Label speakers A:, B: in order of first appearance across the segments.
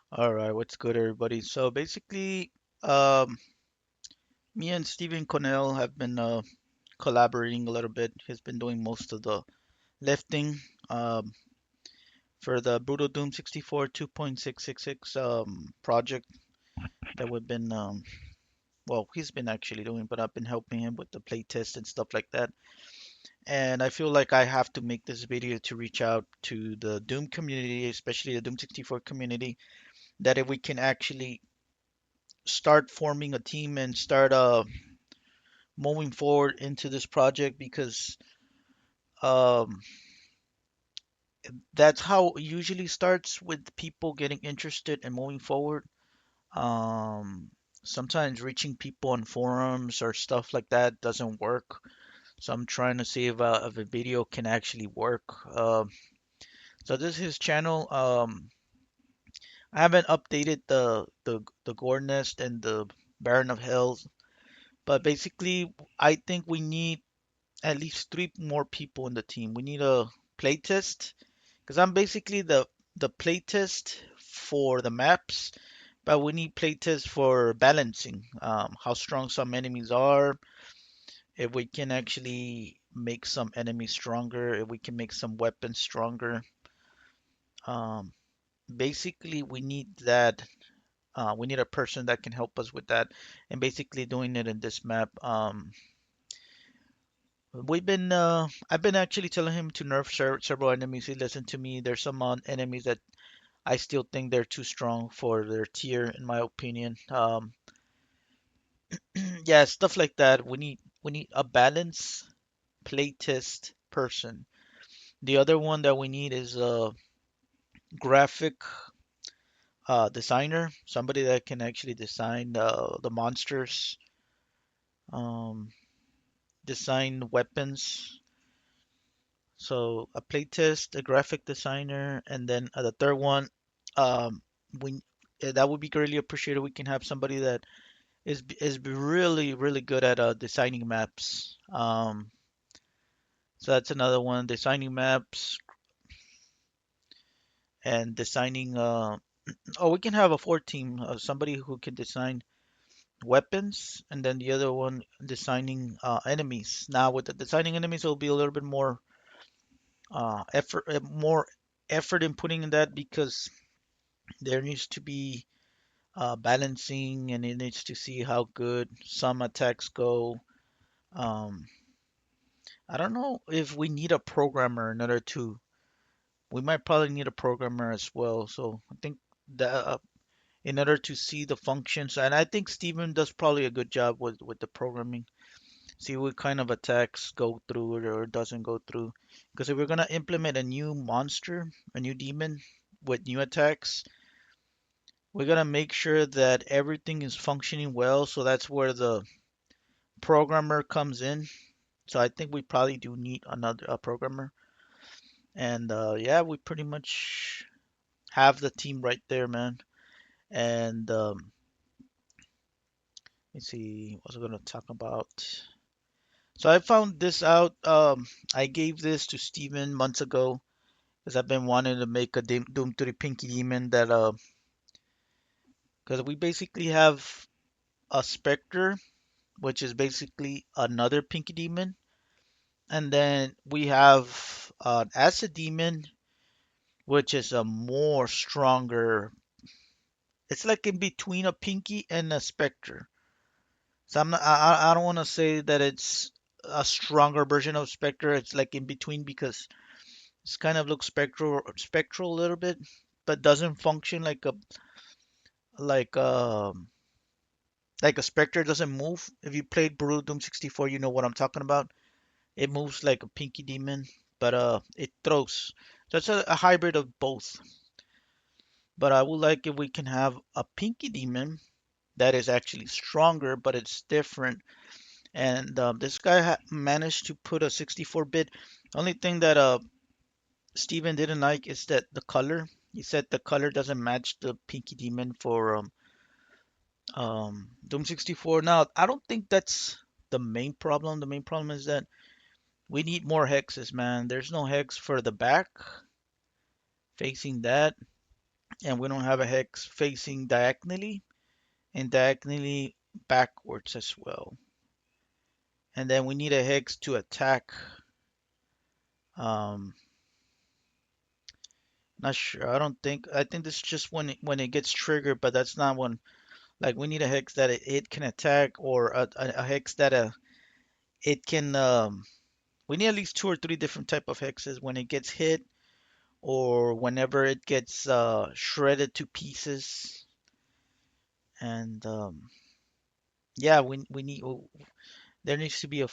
A: All right, what's good, everybody? So basically, um, me and Stephen Connell have been collaborating a little bit. He's been doing most of the lifting um, for the Brutal Doom 64 2.666 project that we've been, well, he's been actually doing, but I've been helping him with the playtest and stuff like that. And I feel like I have to make this video to reach out to the Doom community, especially the Doom 64 community, that if we can actually start forming a team and start moving forward into this project because um, that's how it usually starts with people getting interested and moving forward. Um, Sometimes reaching people on forums or stuff like that doesn't work. So I'm trying to see if a video can actually work. So this is his channel. I haven't updated the Gore Nest and the Baron of Hells, but basically I think we need at least three more people in the team. We need a playtest because I'm basically the playtest for the maps, but we need playtest for balancing how strong some enemies are. If we can actually make some enemies stronger, if we can make some weapons stronger. Um, Basically, we need that. We need a person that can help us with that, and basically doing it in this map. I've been actually telling him to nerf several enemies. He listened to me. There's some enemies that I still think they're too strong for their tier, in my opinion. Yeah, stuff like that. We need a balanced playtest person. The other one that we need is a graphic designer, somebody that can actually design the monsters, um, design weapons. So a playtest, a graphic designer, and then the third one, um, we that would be greatly appreciated. We can have somebody that is really good at designing maps. So that's another one, designing maps and designing. Oh, we can have a fourth team, somebody who can design weapons, and then the other one designing enemies. Now with the designing enemies, it'll be a little bit more effort in putting in that because there needs to be balancing, and it needs to see how good some attacks go. Um, I don't know if we need a programmer in order to. We might probably need a programmer as well. So I think that in order to see the functions, and I think Steven does probably a good job with the programming. See what kind of attacks go through or doesn't go through. Because if we're gonna implement a new monster, a new demon with new attacks, we're gonna make sure that everything is functioning well. So that's where the programmer comes in. So I think we probably do need another a programmer. And yeah, we pretty much have the team right there, man. And let's see, what was I gonna talk about? So I found this out. I gave this to Steven months ago because I've been wanting to make a Doom 3 Pinky Demon that because we basically have a Spectre, which is basically another Pinky Demon, and then we have an Acid Demon, which is a more stronger. It's like in between a Pinky and a Spectre. So I don't want to say that it's a stronger version of Spectre. It's like in between because it's kind of looks spectral a little bit, but doesn't function like um like a Spectre doesn't move. If you played Brutal Doom 64, you know what I'm talking about. It moves like a Pinky Demon, but it throws. So it's a hybrid of both. But I would like if we can have a Pinky Demon that is actually stronger, but it's different. And this guy managed to put a 64-bit. Only thing that Steven didn't like is that the color. He said the color doesn't match the Pinky Demon for Doom 64. Now, I don't think that's the main problem. The main problem is that we need more hexes, man. There's no hex for the back facing that. and we don't have a hex facing diagonally and diagonally backwards as well. And then we need a hex to attack. Um, Not sure. I don't think. I think this is just when it gets triggered, but that's not when. Like we need a hex that it can attack, or a hex that it can. We need at least two or three different type of hexes when it gets hit, or whenever it gets shredded to pieces. And yeah, we need. There needs to be a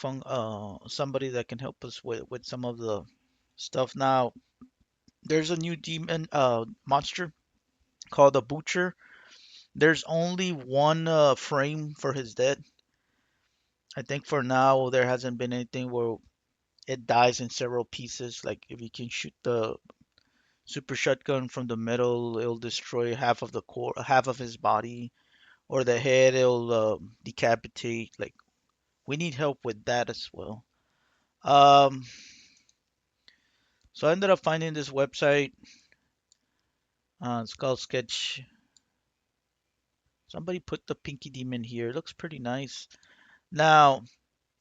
A: somebody that can help us with some of the stuff. Now, there's a new demon monster called the Butcher. There's only one frame for his dead. I think for now there hasn't been anything where it dies in several pieces. Like if you can shoot the super shotgun from the middle, it'll destroy half of the core, half of his body, or the head, it'll decapitate. Like we need help with that as well. Um, so I ended up finding this website. It's called Sketch. Somebody put the Pinky Demon here. It looks pretty nice. Now,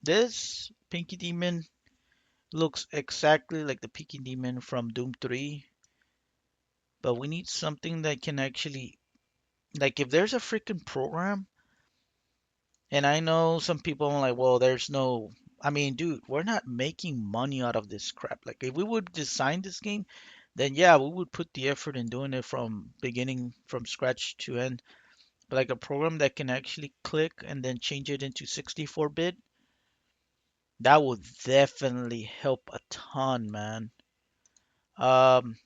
A: this Pinky Demon looks exactly like the Pinky Demon from Doom 3, but we need something that can actually, like, if there's a freaking program, and I know some people are like, well, there's no, I mean, dude, we're not making money out of this crap. Like, if we would design this game, then yeah, we would put the effort in doing it from beginning, from scratch to end. But like a program that can actually click and then change it into 64-bit, that would definitely help a ton, man. Um,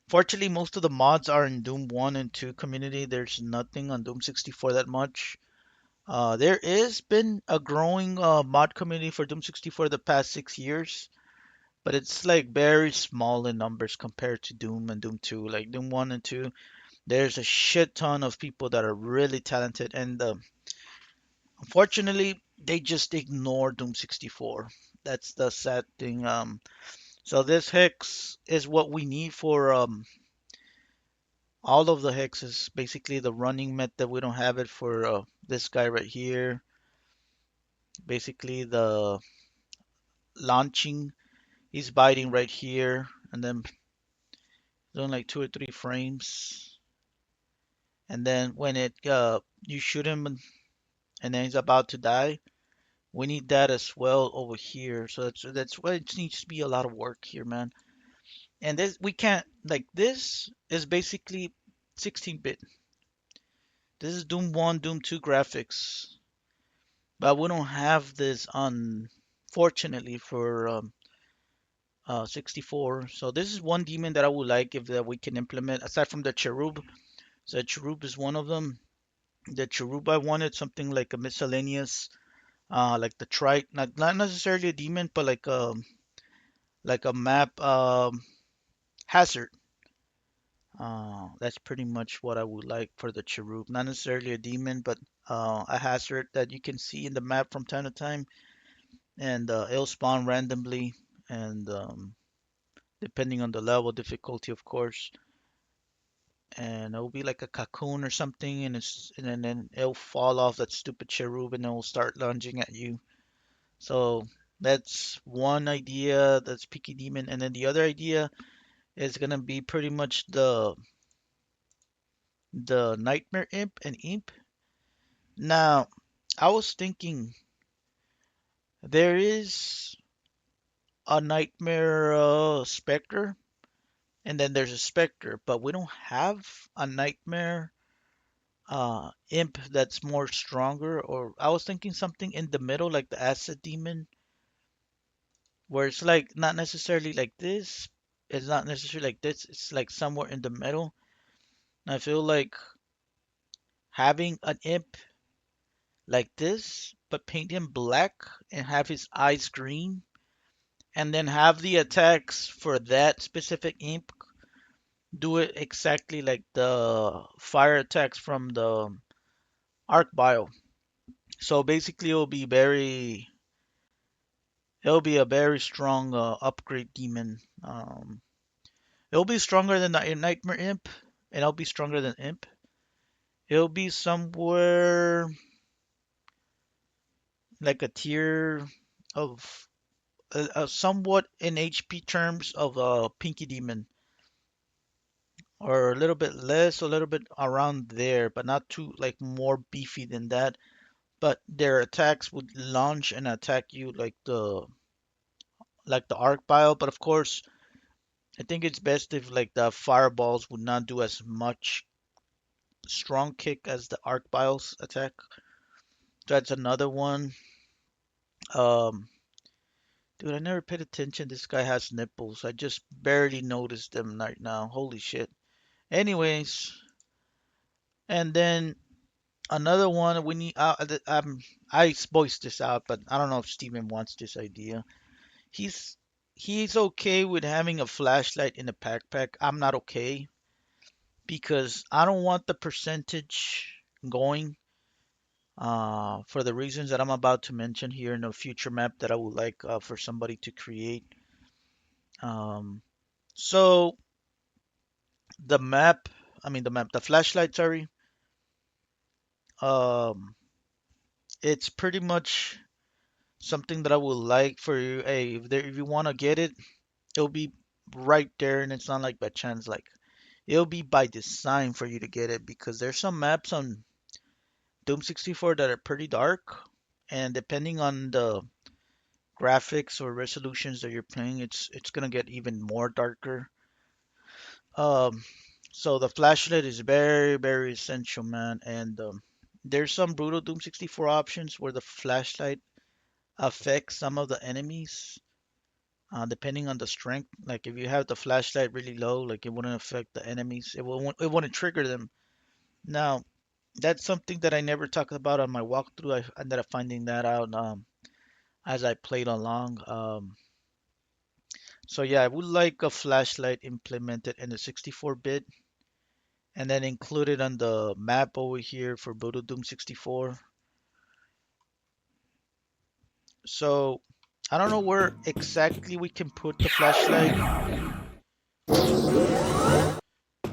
A: Fortunately, most of the mods are in Doom 1 and 2 community. There's nothing on Doom 64 that much. There is been a growing mod community for Doom 64 the past 6 years, but it's like very small in numbers compared to Doom and Doom 2. Like Doom 1 and 2, there's a shit ton of people that are really talented, and unfortunately, they just ignore Doom 64. That's the sad thing. So this hex is what we need for all of the hexes, basically the running method. We don't have it for this guy right here. Basically the launching, he's biting right here, and then doing like 2 or 3 frames. And then when it you shoot him and then he's about to die, we need that as well over here. So that's why it needs to be a lot of work here, man. And this we can't like this is basically 16-bit. This is Doom 1, Doom 2 graphics. But we don't have this unfortunately for 64. So this is one demon that I would like if that we can implement aside from the cherub. So cherub is one of them. The cherub I wanted something like a miscellaneous, like the trite, not necessarily a demon, but like a map hazard. That's pretty much what I would like for the cherub. Not necessarily a demon, but a hazard that you can see in the map from time to time, and it'll spawn randomly, and depending on the level difficulty, of course. And it'll be like a cocoon or something, and then it'll fall off that stupid cherub, and it'll start lunging at you. So that's one idea. That's Peaky Demon, and then the other idea is gonna be pretty much the Nightmare Imp and Imp. Now, I was thinking there is a Nightmare Spectre, and then there's a Spectre, but we don't have a Nightmare imp that's more stronger. Or I was thinking something in the middle like the acid demon, where it's like not necessarily like this, it's not necessarily like this, it's like somewhere in the middle. And I feel like having an imp like this but paint him black and have his eyes green, and then have the attacks for that specific imp do it exactly like the fire attacks from the arc bio. So basically it'll be a very strong upgrade demon. It'll be stronger than the Nightmare Imp, and it'll be stronger than Imp. It'll be somewhere like a tier of somewhat in HP terms of a Pinky Demon, or a little bit less, a little bit around there, but not too like more beefy than that. But their attacks would launch and attack you like the arc bile. But of course, I think it's best if like the fireballs would not do as much strong kick as the arc biles attack. That's another one. Um, Dude, I never paid attention. This guy has nipples. I just barely noticed them right now. Holy shit. Anyways, and then another one we need. I voiced this out, but I don't know if Steven wants this idea. He's he's okay with having a flashlight in a backpack. I'm not okay because I don't want the percentage going. For the reasons that I'm about to mention here in a future map that I would like for somebody to create. Um, so the map, the flashlight, sorry. Um, it's pretty much something that I would like for you. Hey, if you want to get it, it'll be right there, and it's not like by chance. Like it'll be by design for you to get it because there's some maps on Doom 64 that are pretty dark, and depending on the graphics or resolutions that you're playing, it's gonna get even more darker. Um, so the flashlight is very, very essential, man. And there's some brutal Doom 64 options where the flashlight affects some of the enemies, depending on the strength. Like if you have the flashlight really low, like it wouldn't affect the enemies. It wouldn't trigger them. Now, that's something that I never talked about on my walkthrough. I ended up finding that out as I played along. So yeah, I would like a flashlight implemented in the 64-bit and then included on the map over here for Bodo Doom 64. So I don't know where exactly we can put the flashlight.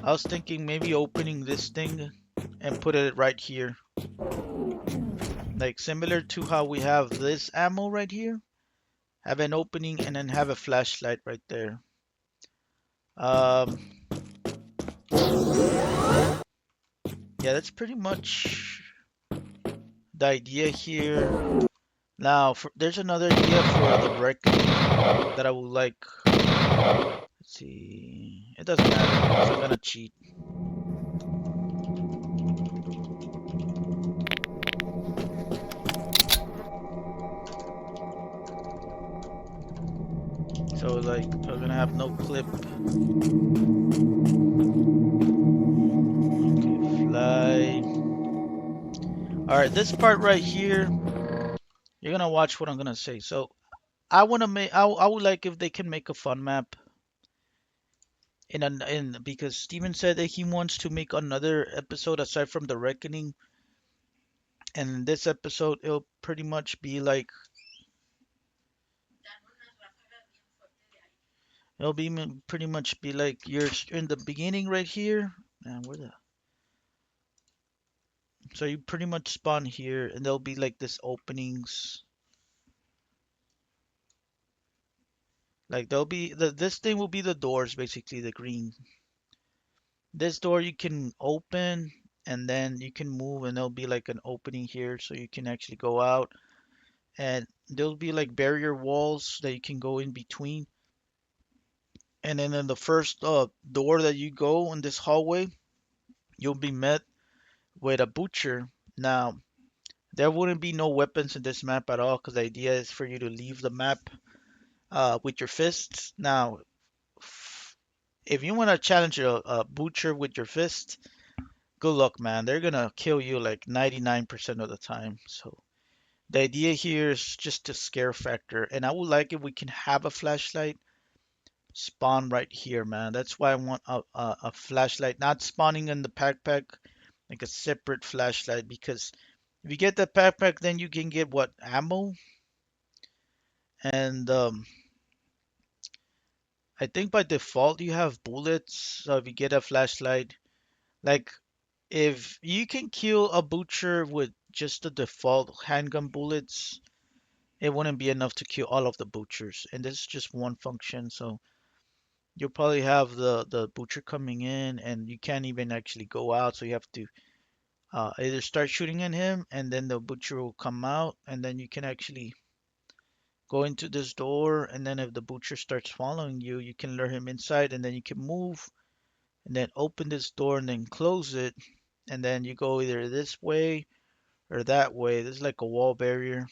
A: I was thinking maybe opening this thing and put it right here. Like similar to how we have this ammo right here. Have an opening and then have a flashlight right there. Um, yeah, that's pretty much the idea here. Now, there's another idea for the reckoning that I would like. Let's see. It doesn't matter, so I'm gonna cheat. So like we're gonna have no clip. Okay, fly. Alright, this part right here, you're gonna watch what I'm gonna say. So I wanna make I would like if they can make a fun map in because Steven said that he wants to make another episode aside from the reckoning. And in this episode it'll pretty much be like pretty much be like you're in the beginning right here. Man, where the so you pretty much spawn here and there'll be like this openings. Like there'll be this thing will be the doors basically, the green. This door you can open and then you can move and there'll be like an opening here so you can actually go out, and there'll be like barrier walls that you can go in between. And then in the first door that you go in this hallway, you'll be met with a butcher. Now, there wouldn't be no weapons in this map at all because the idea is for you to leave the map with your fists. Now, if you want to challenge a butcher with your fist, good luck, man. They're gonna kill you like 99% of the time. So the idea here is just a scare factor, and I would like if we can have a flashlight spawn right here, man. That's why I want a flashlight, not spawning in the backpack, like a separate flashlight. Because if you get the backpack, then you can get what ammo, and I think by default you have bullets. So if you get a flashlight, Like if you can kill a butcher with just the default handgun bullets, it wouldn't be enough to kill all of the butchers. And this is just one function, so you'll probably have the butcher coming in, and you can't even actually go out, so you have to either start shooting at him, and then the butcher will come out, and then you can actually go into this door, and then if the butcher starts following you, you can lure him inside, and then you can move, and then open this door and then close it, and then you go either this way or that way. This is like a wall barrier,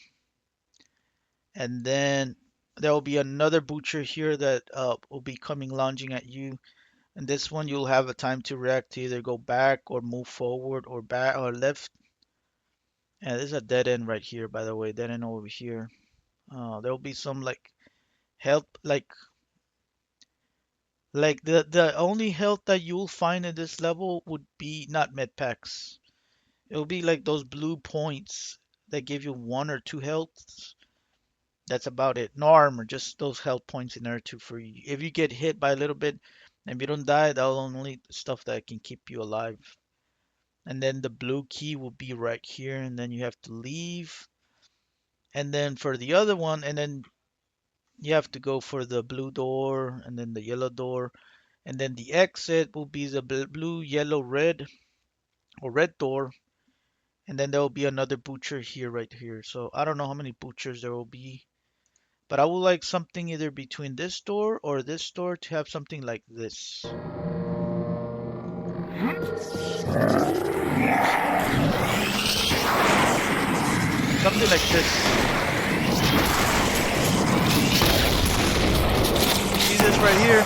A: and then there will be another butcher here that will be coming lunging at you. And this one you'll have a time to react to either go back or move forward or back or left. And there's a dead end right here, by the way, dead end over here. There'll be some like health, like the only health that you'll find in this level would be not med packs. It'll be like those blue points that give you one or two health. That's about it. No armor, just those health points in there too for you. If you get hit by a little bit and you don't die, that'll only stuff that can keep you alive. And then the blue key will be right here, and then you have to leave. And then for the other one, and then you have to go for the blue door and then the yellow door. And then the exit will be the blue, yellow, red, or red door. And then there will be another butcher here, right here. So I don't know how many butchers there will be. But I would like something either between this door or this door to have something like this. Something like this. You see this right here?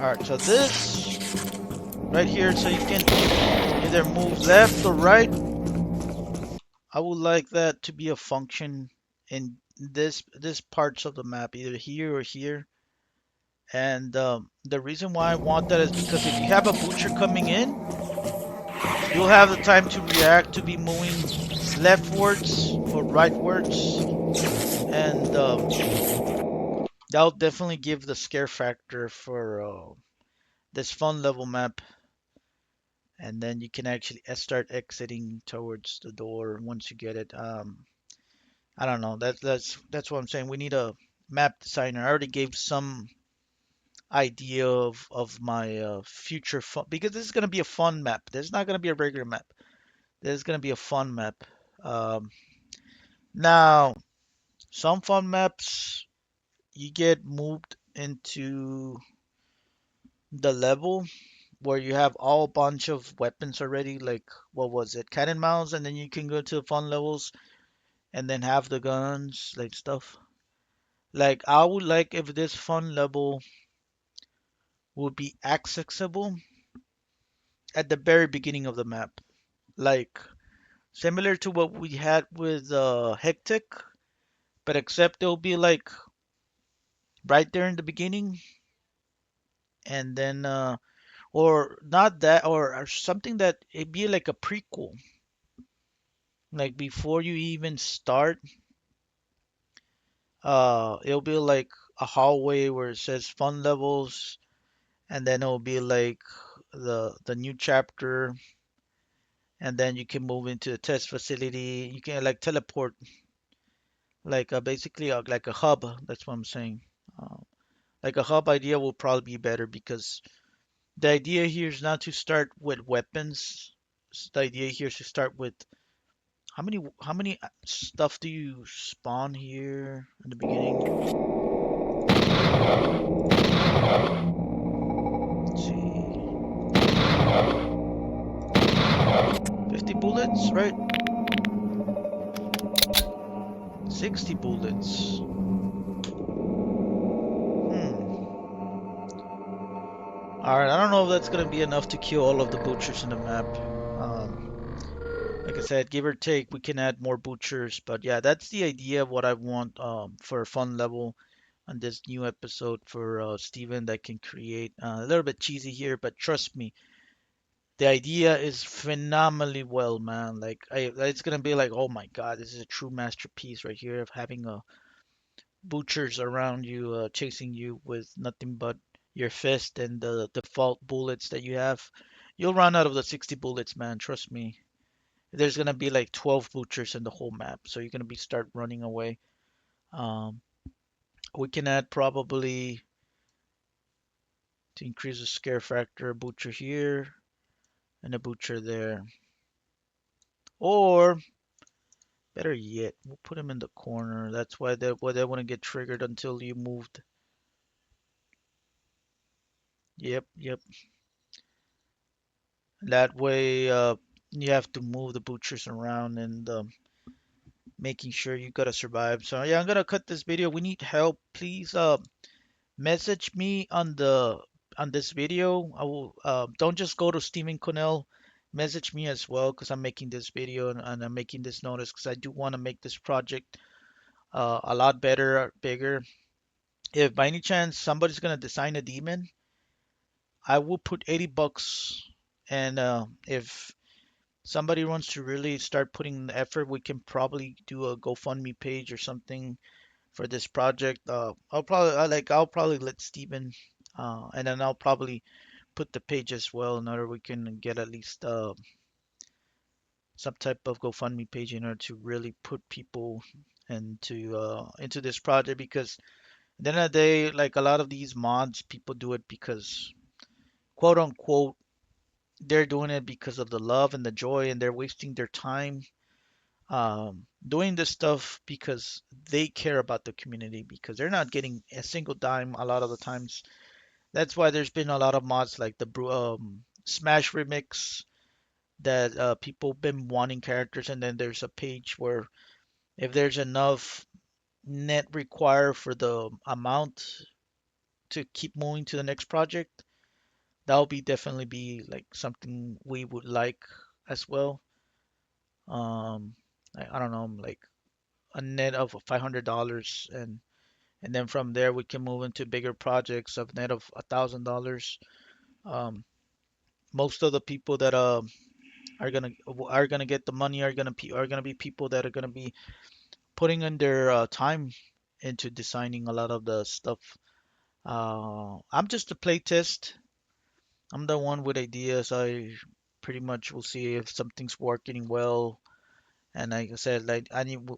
A: Alright, so this right here, so you can either move left or right. I would like that to be a function in this parts of the map, either here or here. And the reason why I want that is because if you have a butcher coming in, you'll have the time to react to be moving leftwards or rightwards, and that'll definitely give the scare factor for this fun level map. And then you can actually start exiting towards the door once you get it. I don't know. That's what I'm saying. We need a map designer. I already gave some idea of my future fun because this is gonna be a fun map. There's not gonna be a regular map. There's gonna be a fun map. Um, Now, some fun maps you get moved into the level where you have all bunch of weapons already. Like what was it, cat and mouse, and then you can go to the fun levels and then have the guns, like stuff. Like I would like if this fun level would be accessible at the very beginning of the map. Like similar to what we had with Hectic, but except it'll be like right there in the beginning, and then or not that, or something that it be like a prequel, like before you even start. It'll be like a hallway where it says fun levels, and then it'll be like the new chapter, and then you can move into the test facility. You can like teleport, like basically like a hub. That's what I'm saying. Uh, like a hub idea will probably be better because the idea here is not to start with weapons. The idea here is to start with how many stuff do you spawn here in the beginning? Let's see. 50 bullets, right? 60 bullets. Hmm. Alright, I don't know if that's gonna be enough to kill all of the butchers in the map. Like I said, give or take, we can add more butchers, but yeah, that's the idea of what I want for a fun level on this new episode for Steven that can create. A little bit cheesy here, but trust me, the idea is phenomenally well, man. Like it's gonna be like, oh my God, this is a true masterpiece right here of having a butchers around you, chasing you with nothing but your fist and the default bullets that you have, you'll run out of the 60 bullets, man. Trust me. There's gonna be like 12 butchers in the whole map, so you're gonna be start running away. Um, we can add probably to increase the scare factor, a butcher here and a butcher there. Or better yet, we'll put him in the corner. That's why they wouldn't get triggered until you moved. Yep, yep. That way, you have to move the butchers around and making sure you gotta survive. So yeah, I'm gonna cut this video. We need help. Please, message me on this video. I will don't just go to Stephen Connell. Message me as well because I'm making this video and I'm making this notice because I do want to make this project a lot better, bigger. If by any chance somebody's gonna design a demon, I will put 80 bucks. And if somebody wants to really start putting the effort, we can probably do a GoFundMe page or something for this project. I'll probably let Steven and then I'll probably put the page as well in order we can get at least some type of GoFundMe page in order to really put people into this project because at the end of the day, like a lot of these mods, people do it because quote unquote they're doing it because of the love and the joy and they're wasting their time doing this stuff because they care about the community because they're not getting a single dime a lot of the times. That's why there's been a lot of mods like the Smash Remix that people been wanting characters, and then there's a page where if there's enough net required for the amount to keep moving to the next project, that'll be definitely be like something we would like as well. Um, I don't know, like a net of $500, and then from there we can move into bigger projects of net of $1,000. Um, most of the people that are gonna get the money are gonna be people that are gonna be putting in their time into designing a lot of the stuff. I'm just a playtest. I'm the one with ideas. I pretty much will see if something's working well. And like I said, like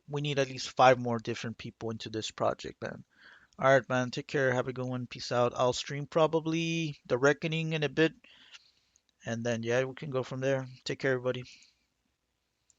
A: we need at least five more different people into this project, man. All right, man. Take care. Have a good one. Peace out. I'll stream probably The Reckoning in a bit, and then yeah, we can go from there. Take care, everybody.